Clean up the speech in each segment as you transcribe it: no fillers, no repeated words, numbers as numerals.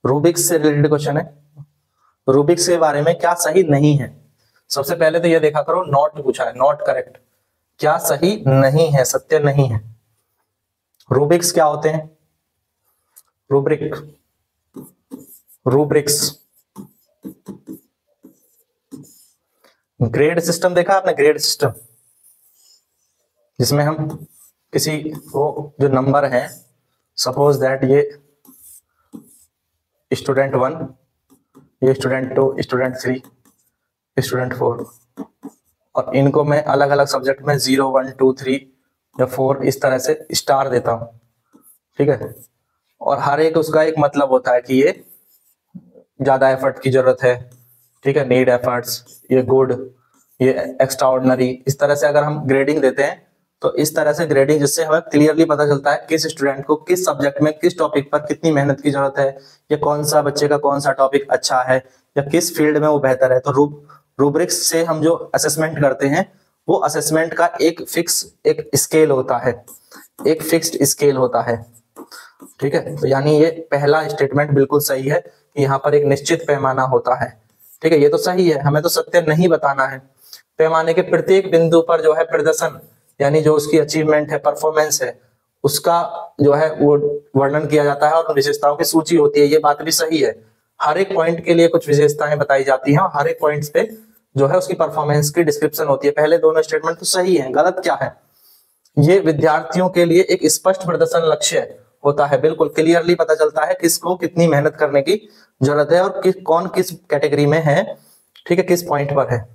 Rubik's से related question है। Rubik's के बारे में क्या सही नहीं है, सबसे पहले तो ये देखा करो, नॉट पूछा है, नॉट करेक्ट, क्या सही नहीं है, सत्य नहीं है। रूबिक्स क्या होते हैं? रूब्रिक, रूब्रिक्स, ग्रेड सिस्टम देखा आपने, ग्रेड सिस्टम, जिसमें हम किसी को जो नंबर है, सपोज दैट ये स्टूडेंट 1, ये स्टूडेंट 2, स्टूडेंट 3, स्टूडेंट 4, और इनको मैं अलग अलग सब्जेक्ट में 0, 1, 2, 3 या 4 इस तरह से स्टार देता हूं, ठीक है। और हर एक उसका एक मतलब होता है कि ये ज्यादा एफर्ट की जरूरत है, ठीक है, नीड एफर्ट्स, ये गुड, ये एक्स्ट्राऑर्डिनरी, इस तरह से अगर हम ग्रेडिंग देते हैं तो इस तरह से ग्रेडिंग, जिससे हमें क्लियरली पता चलता है किस स्टूडेंट को किस सब्जेक्ट में किस टॉपिक पर कितनी मेहनत की जरूरत है, या कौन सा बच्चे का कौन सा टॉपिक अच्छा है, या किस फील्ड में वो बेहतर है। तो रूब्रिक्स से हम जो असेसमेंट करते हैं, वो असेसमेंट का एक फिक्स एक स्केल होता है, एक फिक्स्ड स्केल होता है, ठीक है। तो यानी ये पहला स्टेटमेंट बिल्कुल सही है कि यहाँ पर एक निश्चित पैमाना होता है, ठीक है, ये तो सही है, हमें तो सत्य नहीं बताना है। पैमाने के प्रत्येक बिंदु पर जो है प्रदर्शन, यानी जो उसकी अचीवमेंट है, परफॉर्मेंस है, उसका जो है वो वर्णन किया जाता है और विशेषताओं की सूची होती है, ये बात भी सही है। हर एक पॉइंट के लिए कुछ विशेषताएं बताई जाती हैं और हर एक पॉइंट पे जो है उसकी परफॉर्मेंस की डिस्क्रिप्शन होती है। पहले दोनों स्टेटमेंट तो सही है, गलत क्या है? ये विद्यार्थियों के लिए एक स्पष्ट प्रदर्शन लक्ष्य होता है, बिल्कुल क्लियरली पता चलता है किसको कितनी मेहनत करने की जरूरत है और कौन किस कैटेगरी में है, ठीक है, किस पॉइंट पर है।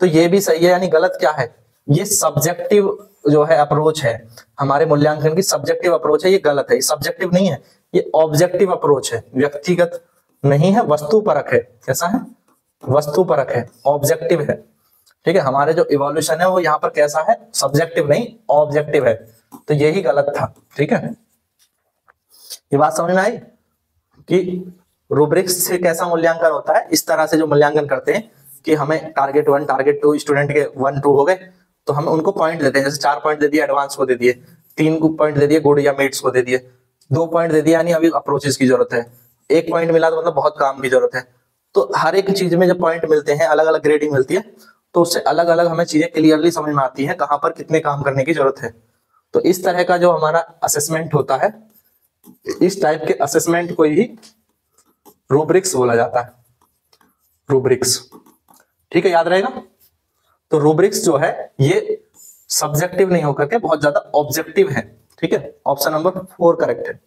तो ये भी सही है, यानी गलत क्या है? ये सब्जेक्टिव जो है अप्रोच है, हमारे मूल्यांकन की सब्जेक्टिव अप्रोच है, ये गलत है। ये सब्जेक्टिव नहीं है, ये ऑब्जेक्टिव अप्रोच है, व्यक्तिगत नहीं है, वस्तुपरक है। कैसा है? वस्तुपरक है, ऑब्जेक्टिव है, ठीक है। हमारे जो इवोल्यूशन है वो यहाँ पर कैसा है? सब्जेक्टिव नहीं, ऑब्जेक्टिव है। तो यही गलत था, ठीक है। ये बात समझ में आई कि रूब्रिक्स से कैसा मूल्यांकन होता है? इस तरह से जो मूल्यांकन करते हैं कि हमें टारगेट 1, टारगेट 2, स्टूडेंट के 1, 2 हो गए, तो हम उनको पॉइंट देते हैं, जैसे 4 पॉइंट दे दिए एडवांस को दे दिए, 3 पॉइंट दे दिए गुड या मेट्स को दे दिए, 2 पॉइंट दे दिए यानी अभी अप्रोचेस की जरूरत है, 1 पॉइंट मिला तो मतलब बहुत काम की जरूरत है। तो हर एक चीज में जब पॉइंट मिलते हैं, अलग अलग ग्रेडिंग मिलती है, तो उससे अलग अलग हमें चीजें क्लियरली समझ में आती है कहां पर कितने काम करने की जरूरत है। तो इस तरह का जो हमारा असेसमेंट होता है, इस टाइप के असेसमेंट को ही रूब्रिक्स बोला जाता है, रूब्रिक्स, ठीक है, याद रहेगा। तो रूब्रिक्स जो है ये सब्जेक्टिव नहीं होकर के बहुत ज्यादा ऑब्जेक्टिव है, ठीक है। ऑप्शन नंबर 4 करेक्ट है।